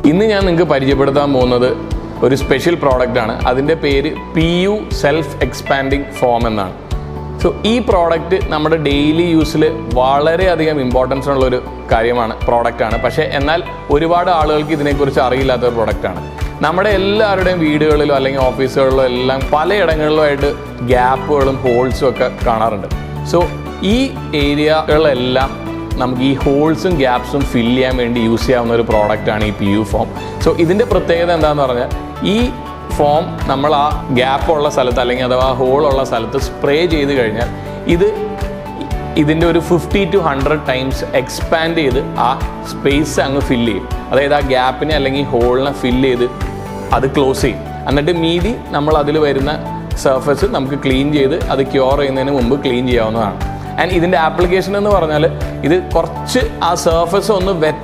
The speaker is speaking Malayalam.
ഇന്ന് ഞാൻ നിങ്ങൾക്ക് പരിചയപ്പെടുത്താൻ പോകുന്നത് ഒരു സ്പെഷ്യൽ പ്രോഡക്റ്റാണ്. അതിൻ്റെ പേര് PU സെൽഫ് എക്സ്പാൻഡിങ് ഫോം എന്നാണ്. സോ ഈ പ്രോഡക്റ്റ് നമ്മുടെ ഡെയിലി യൂസിൽ വളരെയധികം ഇമ്പോർട്ടൻസ് ഉള്ളൊരു പ്രോഡക്റ്റാണ്. പക്ഷേ എന്നാൽ ഒരുപാട് ആളുകൾക്ക് ഇതിനെക്കുറിച്ച് അറിയില്ലാത്ത ഒരു പ്രോഡക്റ്റാണ്. നമ്മുടെ എല്ലാവരുടെയും വീടുകളിലോ അല്ലെങ്കിൽ ഓഫീസുകളിലോ എല്ലാം പലയിടങ്ങളിലുമായിട്ട് ഗ്യാപ്പുകളും ഹോൾസും ഒക്കെ കാണാറുണ്ട്. സോ ഈ ഏരിയകളെല്ലാം നമുക്ക് ഈ ഹോൾസും ഗ്യാപ്സും ഫില്ല് ചെയ്യാൻ വേണ്ടി യൂസ് ചെയ്യാവുന്ന ഒരു പ്രോഡക്റ്റാണ് ഈ PU ഫോം. സോ ഇതിൻ്റെ പ്രത്യേകത എന്താണെന്ന് പറഞ്ഞാൽ ഈ ഫോം നമ്മൾ ആ ഗ്യാപ്പുള്ള സ്ഥലത്ത് അല്ലെങ്കിൽ അഥവാ ഹോളുള്ള സ്ഥലത്ത് സ്പ്രേ ചെയ്ത് കഴിഞ്ഞാൽ ഇതിൻ്റെ ഒരു 50 to 100 ടൈംസ് എക്സ്പാൻഡ് ചെയ്ത് ആ സ്പേസ് അങ്ങ് ഫില്ല് ചെയ്യും. അതായത് ആ ഗ്യാപ്പിനെ അല്ലെങ്കിൽ ഹോളിനെ ഫില്ല് ചെയ്ത് അത് ക്ലോസ് ചെയ്യും. എന്നിട്ട് മീതി നമ്മൾ അതിൽ വരുന്ന സർഫസ് നമുക്ക് ക്ലീൻ ചെയ്ത് അത് ക്യൂർ ചെയ്യുന്നതിന് മുമ്പ് ക്ലീൻ ചെയ്യാവുന്നതാണ്. ആൻഡ് ഇതിൻ്റെ ആപ്ലിക്കേഷൻ എന്ന് പറഞ്ഞാൽ ഇത് കുറച്ച് ആ സർഫസ് ഒന്ന്